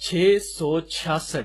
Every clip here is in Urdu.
666,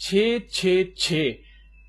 666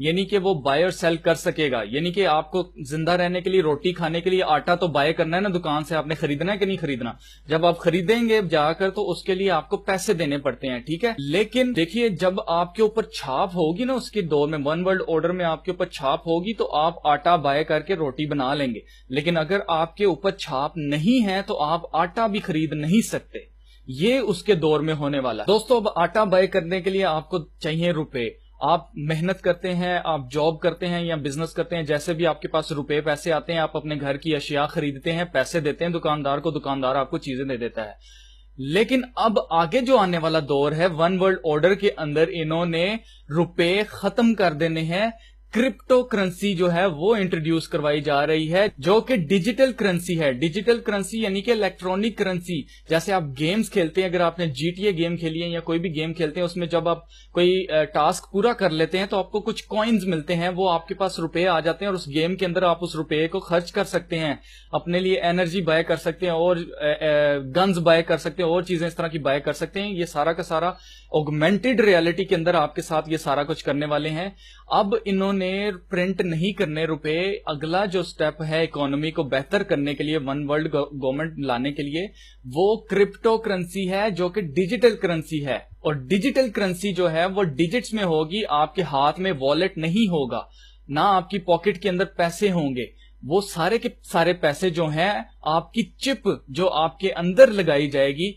یعنی کہ وہ بائی اور سیل کر سکے گا. یعنی کہ آپ کو زندہ رہنے کے لیے، روٹی کھانے کے لیے آٹا تو بائی کرنا ہے نا دکان سے، آپ نے خریدنا ہے کہ نہیں خریدنا. جب آپ خریدیں گے جا کر تو اس کے لیے آپ کو پیسے دینے پڑتے ہیں، ٹھیک ہے. لیکن دیکھیے جب آپ کے اوپر چھاپ ہوگی نا، اس کے دور میں ون ورلڈ آرڈر میں آپ کے اوپر چھاپ ہوگی تو آپ آٹا بائی کر کے روٹی بنا لیں گے. لیکن اگر آپ کے اوپر چھاپ نہیں ہے تو آپ آٹا بھی خرید نہیں سکتے. یہ اس کے دور میں ہونے والا ہے. دوستو اب آٹا بائی کرنے کے لیے آپ کو چاہیے روپے. آپ محنت کرتے ہیں، آپ جاب کرتے ہیں یا بزنس کرتے ہیں، جیسے بھی آپ کے پاس روپے پیسے آتے ہیں، آپ اپنے گھر کی اشیاء خریدتے ہیں، پیسے دیتے ہیں دکاندار کو، دکاندار آپ کو چیزیں دے دیتا ہے. لیکن اب آگے جو آنے والا دور ہے، ون ورلڈ آرڈر کے اندر انہوں نے روپے ختم کر دینے ہیں. کرپٹو کرنسی جو ہے وہ انٹروڈیوس کروائی جا رہی ہے، جو کہ ڈیجیٹل کرنسی ہے. ڈیجیٹل کرنسی یعنی کہ الیکٹرانک کرنسی. جیسے آپ گیمز کھیلتے ہیں، اگر آپ نے GTA گیم کھیلی ہے یا کوئی بھی گیم کھیلتے ہیں، اس میں جب آپ کوئی ٹاسک پورا کر لیتے ہیں تو آپ کو کچھ کوئنز ملتے ہیں، وہ آپ کے پاس روپے آ جاتے ہیں اور اس گیم کے اندر آپ اس روپے کو خرچ کر سکتے ہیں، اپنے لیے انرجی بائی کر سکتے ہیں اور گنز بائی کر سکتے ہیں اور چیزیں اس طرح کی بائی کر سکتے ہیں. یہ سارا کا سارا آگمنٹڈ ریالٹی کے اندر آپ کے ساتھ یہ سارا کچھ کرنے والے ہیں. اب انہوں نے پرنٹ نہیں کرنے روپے. اگلا جو سٹیپ ہے اکانومی کو بہتر کرنے کے لیے، ون ورلڈ گورنمنٹ لانے کے لیے، وہ کرپٹو کرنسی ہے جو کہ ڈیجیٹل کرنسی ہے. اور ڈیجیٹل کرنسی جو ہے وہ ڈیجٹس میں ہوگی، آپ کے ہاتھ میں والیٹ نہیں ہوگا، نہ آپ کی پاکٹ کے اندر پیسے ہوں گے. وہ سارے کے سارے پیسے جو ہیں آپ کی چپ جو آپ کے اندر لگائی جائے گی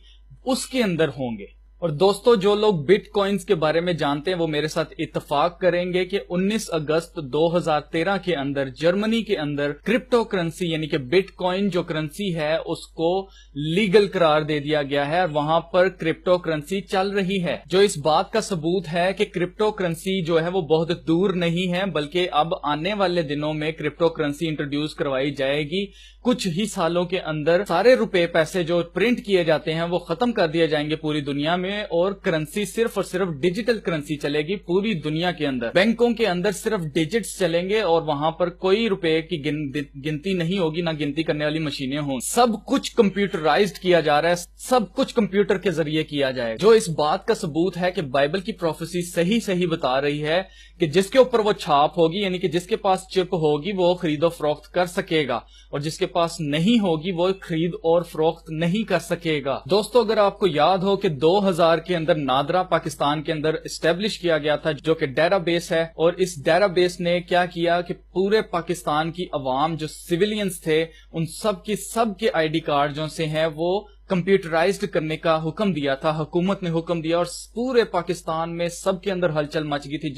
اس کے اندر ہوں گے. اور دوستو جو لوگ بٹ کوئنز کے بارے میں جانتے ہیں وہ میرے ساتھ اتفاق کریں گے کہ 19 اگست 2013 کے اندر جرمنی کے اندر کرپٹو کرنسی یعنی کہ بٹ کوئن جو کرنسی ہے اس کو لیگل قرار دے دیا گیا ہے، اور وہاں پر کرپٹو کرنسی چل رہی ہے، جو اس بات کا ثبوت ہے کہ کرپٹو کرنسی جو ہے وہ بہت دور نہیں ہے، بلکہ اب آنے والے دنوں میں کرپٹو کرنسی انٹروڈیوس کروائی جائے گی. کچھ ہی سالوں کے اندر سارے روپے پیسے جو پرنٹ کیے جاتے ہیں وہ ختم کر دیے جائیں گے پوری دنیا میں، اور کرنسی صرف اور صرف ڈیجیٹل کرنسی چلے گی پوری دنیا کے اندر. بینکوں کے اندر صرف ڈیجٹس چلیں گے اور وہاں پر کوئی روپے کی گنتی نہیں ہوگی، نہ گنتی کرنے والی مشینیں ہوں. سب کچھ کمپیوٹرائزڈ کیا جا رہا ہے، سب کچھ کمپیوٹر کے ذریعے کیا جائے، جو اس بات کا ثبوت ہے کہ بائبل کی پروفیسی صحیح بتا رہی ہے کہ جس کے اوپر وہ چھاپ ہوگی یعنی کہ جس کے پاس چپ ہوگی وہ خرید و فروخت کر سکے گا، اور جس کے پاس نہیں ہوگی وہ خرید اور فروخت نہیں کر سکے گا. دوستو اگر آپ کو یاد ہو کہ 2000 کے اندر نادرا پاکستان کے اندر اسٹیبلش کیا گیا تھا، جو کہ ڈیٹا بیس ہے، اور اس ڈیٹا بیس نے کیا کیا کہ پورے پاکستان کی عوام جو سویلینز تھے ان سب کے آئی ڈی کارڈ جو سے ہیں وہ کمپیوٹرائزڈ کرنے کا حکم دیا تھا. حکومت نے حکم دیا اور پورے پاکستان میں سب کے اندر ہلچل مچ گئی تھی.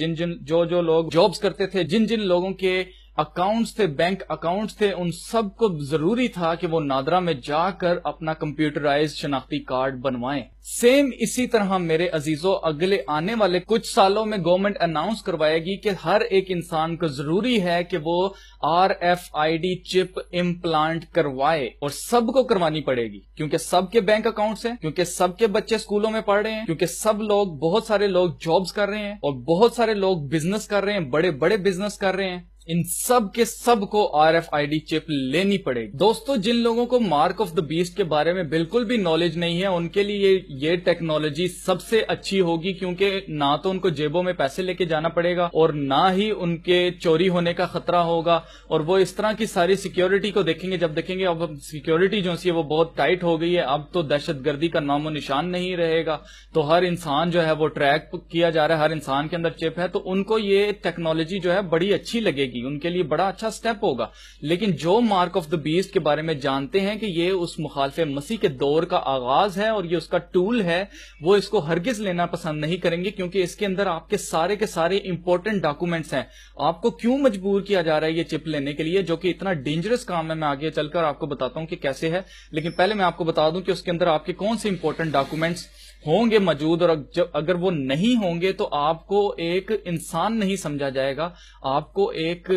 جو لوگ جابز کرتے تھے، جن لوگوں کے اکاؤنٹس تھے، بینک اکاؤنٹس تھے، ان سب کو ضروری تھا کہ وہ نادرا میں جا کر اپنا کمپیوٹرائز شناختی کارڈ بنوائیں. سیم اسی طرح میرے عزیزو اگلے آنے والے کچھ سالوں میں گورنمنٹ اناؤنس کروائے گی کہ ہر ایک انسان کو ضروری ہے کہ وہ RFID چپ امپلانٹ کروائے، اور سب کو کروانی پڑے گی کیونکہ سب کے بینک اکاؤنٹس ہیں، کیونکہ سب کے بچے اسکولوں میں پڑھ رہے ہیں، کیونکہ بہت سارے لوگ جابز کر رہے ہیں اور بہت سارے لوگ بزنس کر رہے ہیں، بڑے بزنس کر رہے ہیں. ان سب کو RFID چپ لینی پڑے گی. دوستو جن لوگوں کو مارک آف دا بیسٹ کے بارے میں بالکل بھی نالج نہیں ہے ان کے لیے یہ ٹیکنالوجی سب سے اچھی ہوگی، کیونکہ نہ تو ان کو جیبوں میں پیسے لے کے جانا پڑے گا اور نہ ہی ان کے چوری ہونے کا خطرہ ہوگا، اور وہ اس طرح کی ساری سیکیورٹی کو دیکھیں گے. جب دیکھیں گے اب سیکیورٹی جو سی وہ بہت ٹائٹ ہو گئی ہے، اب تو دہشت گردی کا نام و نشان نہیں رہے گا، تو ہر انسان جو ہے وہ ٹریک کیا جا رہا ہے، ہر انسان کے اندر چپ ہے، تو ان کو یہ ٹیکنالوجی جو ہے بڑی اچھی لگے گی، ان کے لیے بڑا اچھا سٹیپ ہوگا. لیکن جو مارک آف دا بیسٹ کے بارے میں جانتے ہیں کہ یہ اس مخالف مسیح کے دور کا آغاز ہے اور یہ اس کا ٹول ہے، وہ اس کو ہرگز لینا پسند نہیں کریں گے، کیونکہ اس کے اندر آپ کے سارے امپورٹنٹ ڈاکومنٹس ہیں. آپ کو کیوں مجبور کیا جا رہا ہے یہ چپ لینے کے لیے، جو کہ اتنا ڈینجرس کام ہے؟ میں آگے چل کر آپ کو بتاتا ہوں کہ کیسے ہے، لیکن پہلے میں آپ کو بتا دوں کہ اس کے اندر آپ کے کون سے امپورٹنٹ ڈاکومنٹس ہوں گے موجود، اور اگر وہ نہیں ہوں گے تو آپ کو ایک انسان نہیں سمجھا جائے گا، آپ کو ایک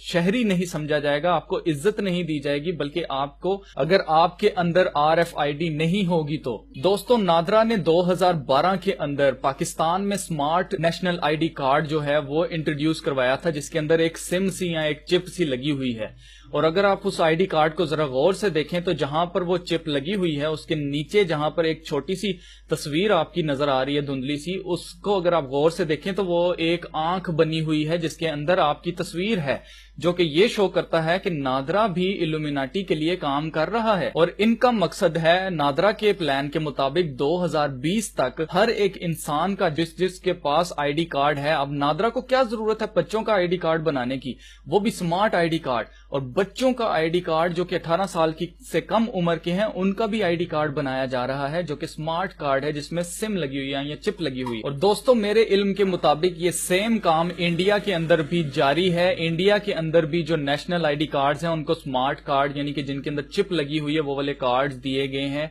شہری نہیں سمجھا جائے گا، آپ کو عزت نہیں دی جائے گی، بلکہ آپ کو اگر آپ کے اندر RFID نہیں ہوگی تو. دوستو نادرا نے 2012 کے اندر پاکستان میں سمارٹ نیشنل ID کارڈ جو ہے وہ انٹروڈیوس کروایا تھا، جس کے اندر ایک سم سی یا ایک چپ سی لگی ہوئی ہے، اور اگر آپ اس آئی ڈی کارڈ کو ذرا غور سے دیکھیں تو جہاں پر وہ چپ لگی ہوئی ہے اس کے نیچے جہاں پر ایک چھوٹی سی تصویر آپ کی نظر آ رہی ہے دھندلی سی، اس کو اگر آپ غور سے دیکھیں تو وہ ایک آنکھ بنی ہوئی ہے جس کے اندر آپ کی تصویر ہے، جو کہ یہ شو کرتا ہے کہ نادرا بھی الومیناٹی کے لیے کام کر رہا ہے، اور ان کا مقصد ہے نادرا کے پلان کے مطابق 2020 تک ہر ایک انسان کا جس کے پاس آئی ڈی کارڈ ہے، اب نادرا کو کیا ضرورت ہے بچوں کا آئی ڈی کارڈ بنانے کی، وہ بھی سمارٹ آئی ڈی کارڈ، اور بچوں کا آئی ڈی کارڈ جو کہ 18 سال کی سے کم عمر کے ہیں ان کا بھی آئی ڈی کارڈ بنایا جا رہا ہے، جو کہ سمارٹ کارڈ ہے جس میں سم لگی ہوئی ہے یا چپ لگی ہوئی ہے۔ اور دوستو میرے علم کے مطابق یہ سیم کام انڈیا کے اندر بھی جاری ہے، انڈیا کے اندر بھی جو نیشنل آئی ڈی کارڈز ہیں ان کو سمارٹ کارڈ یعنی کہ جن کے اندر چپ لگی ہوئی ہے وہ والے کارڈز دیے گئے ہیں،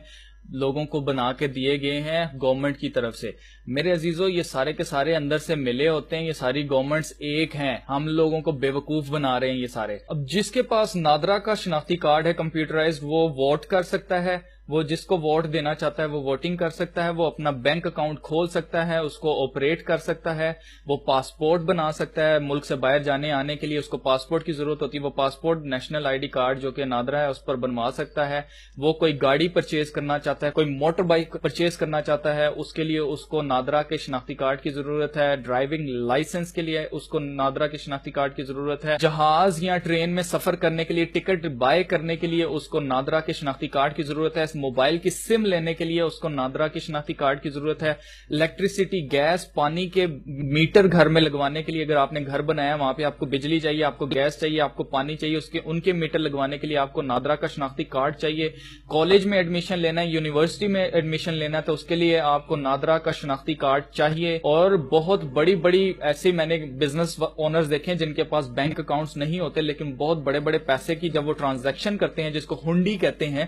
لوگوں کو بنا کے دیے گئے ہیں گورنمنٹ کی طرف سے۔ میرے عزیزو یہ سارے کے سارے اندر سے ملے ہوتے ہیں، یہ ساری گورنمنٹس ایک ہیں، ہم لوگوں کو بے وقوف بنا رہے ہیں یہ سارے۔ اب جس کے پاس نادرا کا شناختی کارڈ ہے کمپیوٹرائزڈ، وہ ووٹ کر سکتا ہے، وہ جس کو ووٹ دینا چاہتا ہے وہ ووٹنگ کر سکتا ہے، وہ اپنا بینک اکاؤنٹ کھول سکتا ہے، اس کو آپریٹ کر سکتا ہے، وہ پاسپورٹ بنا سکتا ہے، ملک سے باہر جانے آنے کے لیے اس کو پاسپورٹ کی ضرورت ہوتی ہے، وہ passport national I D card جو کہ نادرا ہے اس پر بنوا سکتا ہے، وہ کوئی گاڑی پرچیز کرنا چاہتا ہے، کوئی موٹر بائک پرچیز کرنا چاہتا ہے، اس کے لیے اس کو نادرا کے شناختی کارڈ کی ضرورت ہے، ڈرائیونگ لائسنس کے لیے اس کو نادرا کے شناختی کارڈ کی ضرورت ہے، جہاز یا ٹرین میں سفر کرنے کے لیے ٹکٹ بائی کرنے کے لیے اس کو نادرا کے شناختی کارڈ کی ضرورت ہے، موبائل کی سم لینے کے لیے اس کو نادرا کی شناختی کارڈ کی ضرورت ہے، الیکٹریسٹی گیس پانی کے میٹر گھر میں لگوانے کے لیے، اگر آپ نے گھر بنایا وہاں پہ آپ کو بجلی چاہیے، آپ کو گیس چاہیے، آپ کو پانی چاہیے، ان کے میٹر لگوانے کے لیے آپ کو نادرا کا شناختی کارڈ چاہیے، کالج میں ایڈمیشن لینا ہے، یونیورسٹی میں ایڈمیشن لینا ہے تو اس کے لیے آپ کو نادرا کا شناختی کارڈ چاہیے، اور بہت بڑی بڑی ایسے میں نے بزنس اونرز دیکھیں جن کے پاس بینک اکاؤنٹس نہیں ہوتے لیکن بہت بڑے بڑے پیسے کی جب وہ ٹرانزیکشن کرتے ہیں جس کو ہنڈی کہتے ہیں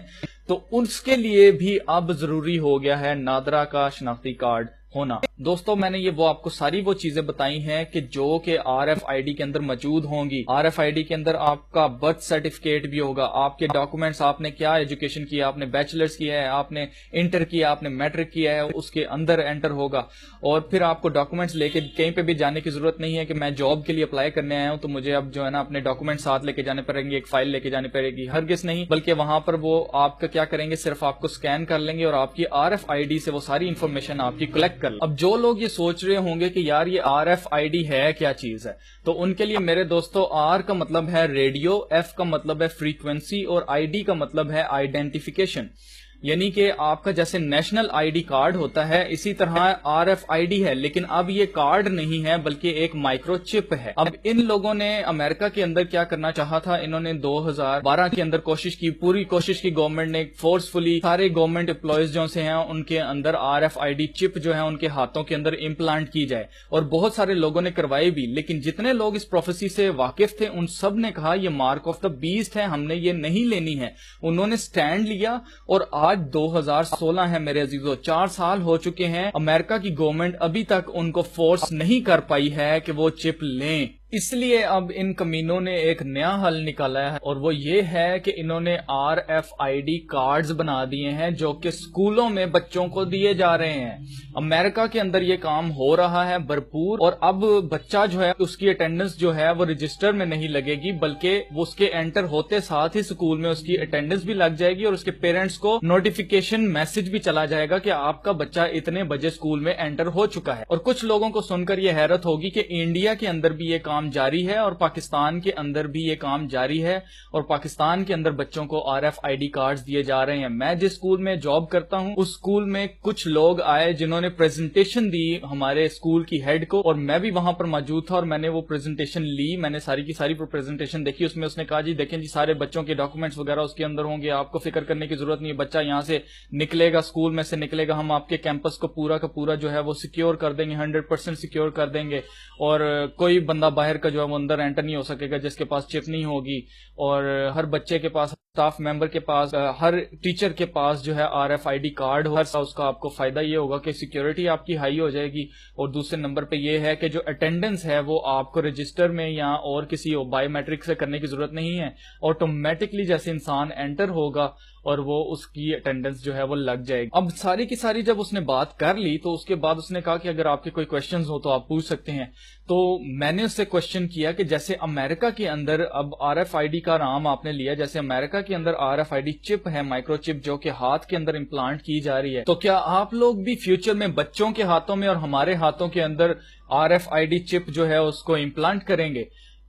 تو اس کے لیے بھی اب ضروری ہو گیا ہے نادرا کا شناختی کارڈ ہونا۔ دوستو میں نے وہ آپ کو ساری وہ چیزیں بتائی ہیں کہ جو کہ آر ایف آئی ڈی کے اندر موجود ہوں گی۔ آر ایف آئی ڈی کے اندر آپ کا برتھ سرٹیفکیٹ بھی ہوگا، آپ کے ڈاکومنٹس، آپ نے کیا ایجوکیشن کیا، آپ نے بیچلرز کیا ہے، آپ نے انٹر کیا، آپ نے میٹرک کیا ہے، اس کے اندر انٹر ہوگا، اور پھر آپ کو ڈاکومنٹس لے کے کہیں پہ بھی جانے کی ضرورت نہیں ہے کہ میں جاب کے لیے اپلائی کرنے آیا ہوں تو مجھے اب جو ہے نا اپنے ڈاکومنٹ ساتھ لے کے جانے پڑیں گے، ایک فائل لے کے جانی پڑے گی، ہرگز نہیں، بلکہ وہاں پر وہ آپ کا کیا کریں گے، صرف آپ کو سکین کر لیں گے اور آپ کی آر ایف آئی ڈی سے وہ ساری انفارمیشن آپ کی کلیکٹ کر لیں۔ اب جو لوگ یہ سوچ رہے ہوں گے کہ یار یہ آر ایف آئی ڈی ہے کیا چیز ہے، تو ان کے لیے میرے دوستو آر کا مطلب ہے ریڈیو، ایف کا مطلب ہے فریکوینسی اور آئی ڈی کا مطلب ہے آئیڈینٹیفیکیشن، یعنی کہ آپ کا جیسے نیشنل آئی ڈی کارڈ ہوتا ہے اسی طرح آر ایف آئی ڈی ہے، لیکن اب یہ کارڈ نہیں ہے بلکہ ایک مائکرو چپ ہے۔ اب ان لوگوں نے امریکہ کے اندر کیا کرنا چاہا تھا، انہوں نے 2012 کے اندر کوشش کی، پوری کوشش کی گورنمنٹ نے فورسفلی سارے گورنمنٹ امپلائیز جو سے ہیں ان کے اندر آر ایف آئی ڈی چپ جو ہے ان کے ہاتھوں کے اندر امپلانٹ کی جائے، اور بہت سارے لوگوں نے کروائی بھی، لیکن جتنے لوگ اس پروفیسی سے واقف تھے ان سب نے کہا یہ مارک آف دا بیسٹ ہے، ہم نے یہ نہیں لینی ہے، انہوں نے سٹینڈ لیا، اور آج 2016 ہے میرے عزیزو، 4 سال ہو چکے ہیں، امریکہ کی گورنمنٹ ابھی تک ان کو فورس نہیں کر پائی ہے کہ وہ چپ لیں۔ اس لیے اب ان کمینوں نے ایک نیا حل نکالا ہے، اور وہ یہ ہے کہ انہوں نے R F I D cards بنا دیے ہیں جو کہ اسکولوں میں بچوں کو دیے جا رہے ہیں۔ امریکہ کے اندر یہ کام ہو رہا ہے بھرپور، اور اب بچہ جو ہے اس کی اٹینڈنس جو ہے وہ رجسٹر میں نہیں لگے گی بلکہ وہ اس کے انٹر ہوتے ساتھ ہی اسکول میں اس کی اٹینڈنس بھی لگ جائے گی، اور اس کے پیرنٹس کو نوٹیفیکیشن میسج بھی چلا جائے گا کہ آپ کا بچہ اتنے بجے اسکول میں انٹر ہو چکا ہے۔ اور کچھ لوگوں کو سن کر یہ حیرت ہوگی کہ انڈیا کے اندر بھی یہ کام جاری ہے اور پاکستان کے اندر بھی یہ کام جاری ہے، اور پاکستان کے اندر بچوں کو R F I D cards دیے جا رہے ہیں۔ میں جس اسکول میں جاب کرتا ہوں اس اسکول میں کچھ لوگ آئے جنہوں نے پریزنٹیشن دی ہمارے اسکول کی ہیڈ کو، اور میں بھی وہاں پر موجود تھا، اور میں نے وہ پریزنٹیشن لی، میں نے ساری کی ساری پریزنٹیشن دیکھی، اس میں اس نے کہا جی دیکھیں جی سارے بچوں کے ڈاکومنٹس وغیرہ اس کے اندر ہوں گے، آپ کو فکر کرنے کی ضرورت نہیں ہے، بچہ یہاں سے نکلے گا، اسکول میں سے نکلے گا، ہم آپ کے کیمپس کو پورا کا پورا جو ہے وہ سیکیور کر دیں گے، 100% سیکیور کر دیں گے، اور کوئی بندہ باہر کا جو ہے وہ اندر انٹر نہیں ہو سکے گا جس کے پاس چپ نہیں ہوگی، اور ہر بچے کے پاس، اسٹاف ممبر کے پاس، ہر ٹیچر کے پاس جو ہے R F I D card ہو، اس کا آپ کو فائدہ یہ ہوگا کہ سیکیورٹی آپ کی ہائی ہو جائے گی، اور دوسرے نمبر پہ یہ ہے کہ جو اٹینڈنس ہے وہ آپ کو رجسٹر میں یا اور کسی بایو میٹرک سے کرنے کی ضرورت نہیں ہے، آٹومیٹکلی جیسے انسان انٹر ہوگا اور وہ اس کی اٹینڈنس جو ہے وہ لگ جائے گی. اب ساری کی ساری جب اس نے بات کر لی تو اس کے بعد اس نے کہا کہ اگر آپ کے کوئی کوشچنز ہو تو آپ پوچھ سکتے ہیں. تو میں نے اس سے کوشچن کیا کہ جیسے امریکہ کے اندر اب RFID کا نام آپ نے لیا, جیسے امریکہ کے اندر RFID چپ ہے, مائکرو چپ, جو کہ ہاتھ کے اندر امپلانٹ کی جا رہی ہے, تو کیا آپ لوگ بھی فیوچر میں بچوں کے ہاتھوں میں اور ہمارے ہاتھوں کے اندر RFID چپ جو ہے اس کو امپلانٹ کریں گے؟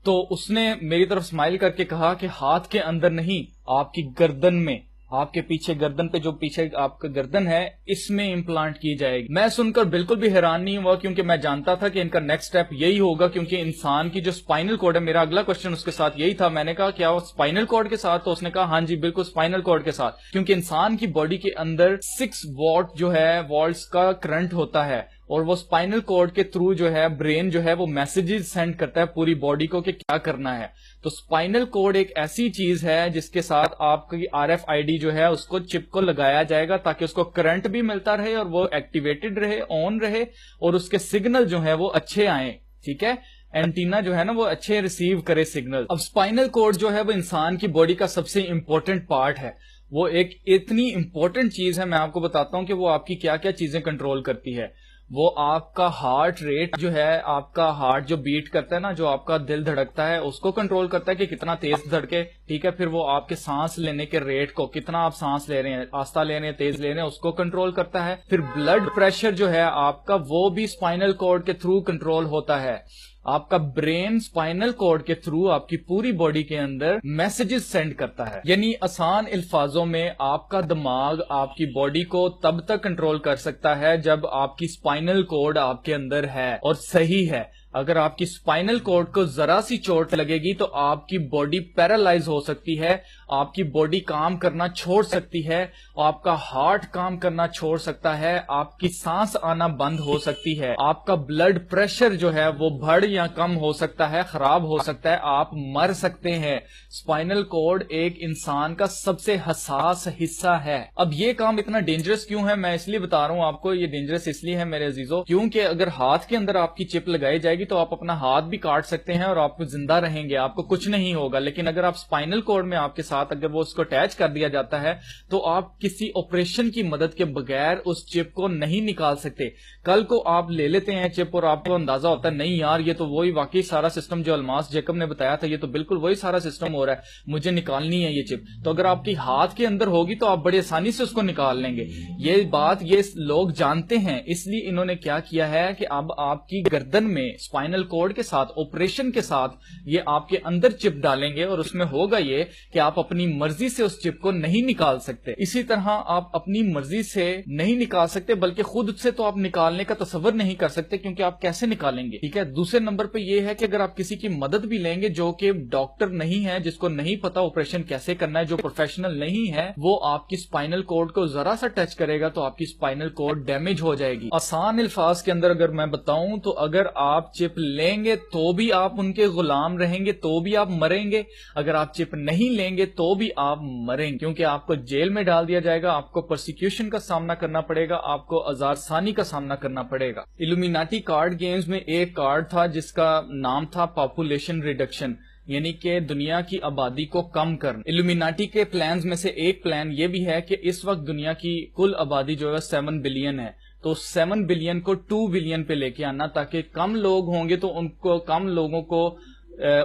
تو اس نے میری طرف اسمائل کر کے کہا کہ ہاتھ کے اندر نہیں, آپ کی گردن میں, آپ کے پیچھے گردن پہ, جو پیچھے آپ کا گردن ہے اس میں امپلانٹ کی جائے گی. میں سن کر بالکل بھی حیران نہیں ہوا, کیونکہ میں جانتا تھا کہ ان کا نیکسٹ سٹیپ یہی ہوگا, کیونکہ انسان کی جو اسپائنل کارڈ ہے, میرا اگلا کوشچن اس کے ساتھ یہی تھا. میں نے کہا کیا وہ اسپائنل کارڈ کے ساتھ؟ تو اس نے کہا ہاں جی بالکل اسپائنل کارڈ کے ساتھ, کیونکہ انسان کی باڈی کے اندر 6 واٹ جو ہے والٹس کا کرنٹ ہوتا ہے, اور وہ اسپائنل کارڈ کے تھرو جو ہے برین جو ہے وہ میسجز سینڈ کرتا ہے پوری باڈی کو کہ کیا کرنا ہے. تو اسپائنل کارڈ ایک ایسی چیز ہے جس کے ساتھ آپ کی RFID جو ہے اس کو چپ کو لگایا جائے گا, تاکہ اس کو کرنٹ بھی ملتا رہے اور وہ ایکٹیویٹڈ رہے, آن رہے, اور اس کے سگنل جو ہے وہ اچھے آئیں. ٹھیک ہے, اینٹینا جو ہے نا وہ اچھے ریسیو کرے سگنل. اب اسپائنل کارڈ جو ہے وہ انسان کی باڈی کا سب سے امپورٹنٹ پارٹ ہے. وہ ایک اتنی امپورٹنٹ چیز ہے, میں آپ کو بتاتا ہوں کہ وہ آپ کی کیا کیا چیزیں کنٹرول کرتی ہے. وہ آپ کا ہارٹ ریٹ جو ہے, آپ کا ہارٹ جو بیٹ کرتا ہے نا, جو آپ کا دل دھڑکتا ہے, اس کو کنٹرول کرتا ہے کہ کتنا تیز دھڑکے. ٹھیک ہے, پھر وہ آپ کے سانس لینے کے ریٹ کو, کتنا آپ سانس لے رہے ہیں, آہستہ لے رہے ہیں, تیز لے رہے ہیں, اس کو کنٹرول کرتا ہے. پھر بلڈ پریشر جو ہے آپ کا, وہ بھی اسپائنل کارڈ کے تھرو کنٹرول ہوتا ہے. آپ کا برین اسپائنل کارڈ کے تھرو آپ کی پوری باڈی کے اندر میسجز سینڈ کرتا ہے. یعنی آسان الفاظوں میں, آپ کا دماغ آپ کی باڈی کو تب تک کنٹرول کر سکتا ہے جب آپ کی اسپائنل کارڈ آپ کے اندر ہے اور صحیح ہے. اگر آپ کی اسپائنل کارڈ کو ذرا سی چوٹ لگے گی تو آپ کی باڈی پیرالائز ہو سکتی ہے, آپ کی باڈی کام کرنا چھوڑ سکتی ہے, آپ کا ہارٹ کام کرنا چھوڑ سکتا ہے, آپ کی سانس آنا بند ہو سکتی ہے, آپ کا بلڈ پریشر جو ہے وہ بڑھ یا کم ہو سکتا ہے, خراب ہو سکتا ہے, آپ مر سکتے ہیں. اسپائنل کارڈ ایک انسان کا سب سے حساس حصہ ہے. اب یہ کام اتنا ڈینجرس کیوں ہے؟ میں اس لیے بتا رہا ہوں آپ کو, یہ ڈینجرس اس لیے ہے میرے عزیزوں, کیونکہ اگر ہاتھ کے اندر آپ کی چپ لگائی جائے گی تو آپ اپنا ہاتھ بھی کاٹ سکتے ہیں اور آپ کو زندہ رہیں گے, آپ کو کچھ نہیں ہوگا. لیکن اگر آپ اسپائنل کارڈ میں آپ کے ساتھ اگر وہ اس کو اٹیچ کر دیا جاتا ہے تو آپ کسی آپریشن کی مدد کے بغیر اس چپ کو نہیں نکال سکتے. کل کو آپ لے لیتے ہیں چپ اور آپ کو اندازہ ہوتا ہے نہیں یار یہ تو وہی واقعی سارا سسٹم جو الماس جیکب نے بتایا تھا, یہ تو بالکل وہی سارا سسٹم ہو رہا ہے, مجھے نکالنی ہے یہ چپ. تو اگر آپ کی ہاتھ کے اندر ہوگی تو آپ بڑی آسانی سے اس کو نکال لیں گے. یہ بات یہ لوگ جانتے ہیں, اس لیے انہوں نے کیا کیا ہے کہ اب آپ کی گردن میں اسپائنل کارڈ کے ساتھ, آپریشن کے ساتھ, یہ آپ کے اندر چپ ڈالیں گے, اور اس میں ہوگا یہ کہ آپ اپنی مرضی سے اس چپ کو نہیں نکال سکتے. اسی طرح آپ اپنی مرضی سے نہیں نکال سکتے, بلکہ خود سے تو آپ نکالنے کا تصور نہیں کر سکتے, کیونکہ آپ کیسے نکالیں گے. ٹھیک ہے, دوسرے نمبر پہ یہ ہے کہ اگر آپ کسی کی مدد بھی لیں گے جو کہ ڈاکٹر نہیں ہے, جس کو نہیں پتا آپریشن کیسے کرنا ہے, جو پروفیشنل نہیں ہے, وہ آپ کی اسپائنل کارڈ کو ذرا سا ٹچ کرے گا تو آپ کی اسپائنل کارڈ ڈیمیج ہو جائے گی. آسان الفاظ کے اندر اگر میں بتاؤں تو اگر آپ چپ لیں گے تو بھی آپ ان کے غلام رہیں گے, تو بھی آپ مریں گے. اگر آپ چپ نہیں لیں گے تو بھی آپ مریں گے, کیونکہ آپ کو جیل میں ڈال دیا جائے گا, آپ کو پرسیکیوشن کا سامنا کرنا پڑے گا, آپ کو ازارثانی کا سامنا کرنا پڑے گا. الومیناٹی کارڈ گیمز میں ایک کارڈ تھا جس کا نام تھا پاپولیشن ریڈکشن, یعنی کہ دنیا کی آبادی کو کم کرنا. الومیناٹی کے پلانز میں سے ایک پلان یہ بھی ہے کہ اس وقت دنیا کی کل آبادی جو ہے 7 بلین ہے, تو 7 بلین کو 2 بلین پہ لے کے آنا, تاکہ کم لوگ ہوں گے تو ان کو, کم لوگوں کو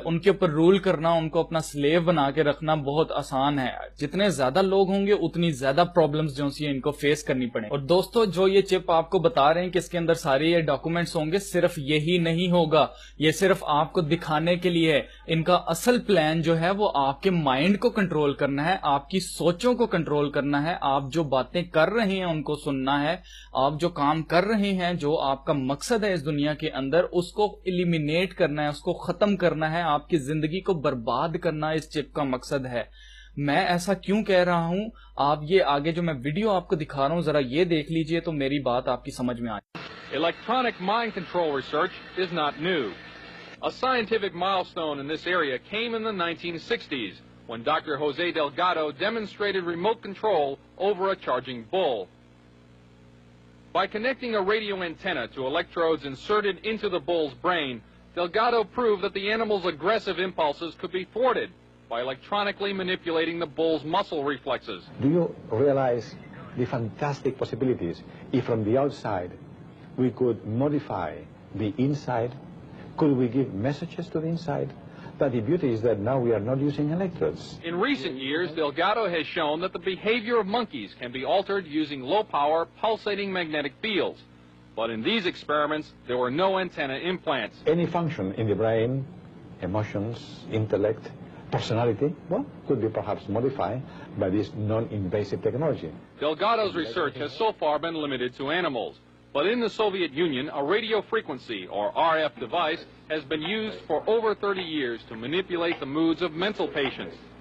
ان کے اوپر رول کرنا, ان کو اپنا سلیو بنا کے رکھنا بہت آسان ہے. جتنے زیادہ لوگ ہوں گے اتنی زیادہ پرابلمز جو سی ان کو فیس کرنی پڑیں. اور دوستو جو یہ چپ آپ کو بتا رہے ہیں کہ اس کے اندر سارے یہ ڈاکومنٹس ہوں گے, صرف یہی نہیں ہوگا, یہ صرف آپ کو دکھانے کے لیے ہے. ان کا اصل پلان جو ہے وہ آپ کے مائنڈ کو کنٹرول کرنا ہے, آپ کی سوچوں کو کنٹرول کرنا ہے, آپ جو باتیں کر رہے ہیں ان کو سننا ہے, آپ جو کام کر رہے ہیں, جو آپ کا مقصد ہے اس دنیا کے اندر, اس کو ایلیمینیٹ کرنا ہے, اس کو ختم کرنا ہے, آپ کی زندگی کو برباد کرنا اس چپ کا مقصد ہے. میں ایسا کیوں کہہ رہا ہوں, آپ یہ آگے جو میں ویڈیو آپ کو دکھا رہا ہوں ذرا یہ دیکھ لیجئے تو میری بات آپ کی سمجھ میں آئے. Electronic mind control research is not new. A scientific milestone in this area came in the 1960s when Dr. Jose Delgado demonstrated remote control over a charging bull. By connecting a radio antenna to electrodes inserted into the bull's brain, Delgado proved that the animal's aggressive impulses could be thwarted by electronically manipulating the bull's muscle reflexes. Do you realize the fantastic possibilities if from the outside we could modify the inside? Could we give messages to the inside? But the beauty is that now we are not using electrodes. In recent years, Delgado has shown that the behavior of monkeys can be altered using low-power, pulsating magnetic fields. But in these experiments, there were no antenna implants. Any function in the brain, emotions, intellect, personality, well, could be perhaps modified by this non-invasive technology. Delgado's research has so far been limited to animals. But in the Soviet Union, a radio frequency, or RF device, has been used for over 30 years to manipulate the moods of mental patients.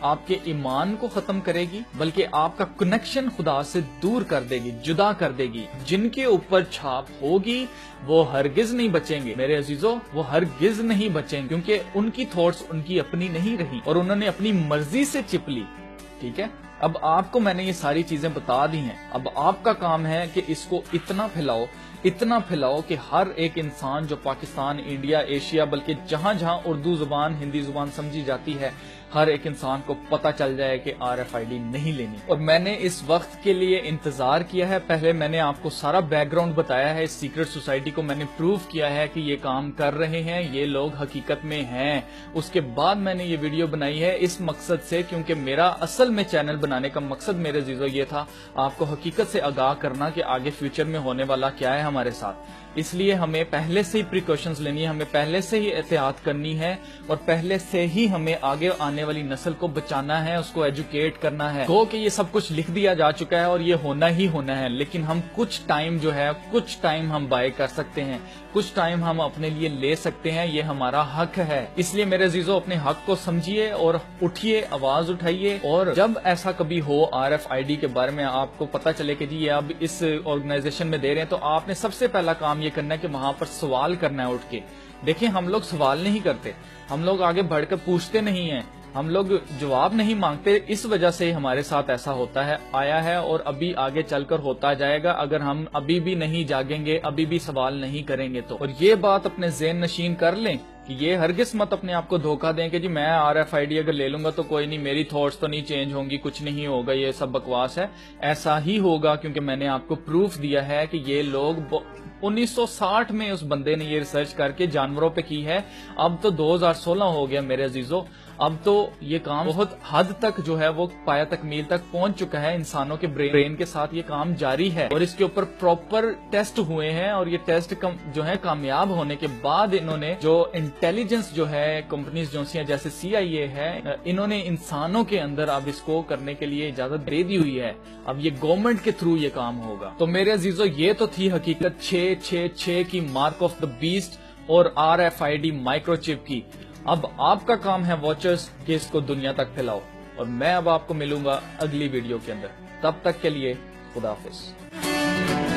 آپ کے ایمان کو ختم کرے گی بلکہ آپ کا کنیکشن خدا سے دور کر دے گی، جدا کر دے گی۔ جن کے اوپر چھاپ ہوگی وہ ہرگز نہیں بچیں گے میرے عزیزو، وہ ہرگز نہیں بچیں گے، کیونکہ ان کی تھاٹس ان کی اپنی نہیں رہی اور انہوں نے اپنی مرضی سے چپ لی۔ ٹھیک ہے، اب آپ کو میں نے یہ ساری چیزیں بتا دی ہیں، اب آپ کا کام ہے کہ اس کو اتنا پھیلاؤ کہ ہر ایک انسان جو پاکستان، انڈیا، ایشیا، بلکہ جہاں جہاں اردو زبان، ہندی زبان سمجھی جاتی ہے، ہر ایک انسان کو پتا چل جائے کہ RFID نہیں لینی۔ اور میں نے اس وقت کے لیے انتظار کیا ہے، پہلے میں نے آپ کو سارا بیک گراؤنڈ بتایا ہے، اس سیکرٹ سوسائٹی کو میں نے پروف کیا ہے کہ یہ کام کر رہے ہیں، یہ لوگ حقیقت میں ہیں۔ اس کے بعد میں نے یہ ویڈیو بنائی ہے اس مقصد سے، کیونکہ میرا اصل میں چینل بنانے کا مقصد میرے عزیزو یہ تھا آپ کو حقیقت سے آگاہ کرنا کہ آگے فیوچر میں ہونے والا کیا ہے ہمارے ساتھ۔ اس لیے ہمیں پہلے سے ہی پریکاشنز لینی ہے، ہمیں پہلے سے ہی احتیاط کرنی ہے، اور پہلے سے ہی ہمیں آگے آنے والی نسل کو بچانا ہے، اس کو ایجوکیٹ کرنا ہے۔ گو کہ یہ سب کچھ لکھ دیا جا چکا ہے اور یہ ہونا ہی ہونا ہے، لیکن ہم کچھ ٹائم ہم بائے کر سکتے ہیں، کچھ ٹائم ہم اپنے لیے لے سکتے ہیں، یہ ہمارا حق ہے۔ اس لیے میرے عزیزو اپنے حق کو سمجھیے اور اٹھیے، آواز اٹھائیے، اور جب ایسا کبھی ہو RFID کے بارے میں آپ کو پتا چلے کہ جی یہ اب اس آرگنائزیشن میں دے رہے ہیں، تو آپ نے سب سے پہلا کام یہ کرنا ہے کہ وہاں پر سوال کرنا ہے اٹھ کے۔ دیکھیں ہم لوگ سوال نہیں کرتے، ہم لوگ آگے بڑھ کر پوچھتے نہیں ہیں، ہم لوگ جواب نہیں مانگتے، اس وجہ سے ہمارے ساتھ ایسا ہوتا ہے، آیا ہے اور ابھی آگے چل کر ہوتا جائے گا اگر ہم ابھی بھی نہیں جاگیں گے، ابھی بھی سوال نہیں کریں گے تو۔ اور یہ بات اپنے ذہن نشین کر لیں کہ یہ ہرگز مت اپنے آپ کو دھوکہ دیں کہ جی میں RFID اگر لے لوں گا تو کوئی نہیں، میری تھاٹس تو نہیں چینج ہوں گی، کچھ نہیں ہوگا، یہ سب بکواس ہے۔ ایسا ہی ہوگا، کیونکہ میں نے آپ کو پروف دیا ہے کہ یہ لوگ 1960 میں اس بندے نے یہ ریسرچ کر کے جانوروں پہ کی ہے، اب تو 2016 ہو گیا میرے عزیزو، اب تو یہ کام بہت حد تک جو ہے وہ پایا تکمیل تک پہنچ چکا ہے، انسانوں کے برین کے ساتھ یہ کام جاری ہے، اور اس کے اوپر پراپر ٹیسٹ ہوئے ہیں، اور یہ ٹیسٹ جو ہے کامیاب ہونے کے بعد انہوں نے جو انٹیلیجنس جو ہے کمپنیز جو جیسے CIA ہے، انہوں نے انسانوں کے اندر اب اس کو کرنے کے لیے اجازت دے دی ہوئی ہے، اب یہ گورنمنٹ کے تھرو یہ کام ہوگا۔ تو میرے عزیزو یہ تو تھی حقیقت 666 کی مارک آف دا بیسٹ اور RFID مائکرو چپ کی۔ اب آپ کا کام ہے واچرز کہ اس کو دنیا تک پھیلاؤ، اور میں اب آپ کو ملوں گا اگلی ویڈیو کے اندر، تب تک کے لیے خدا حافظ۔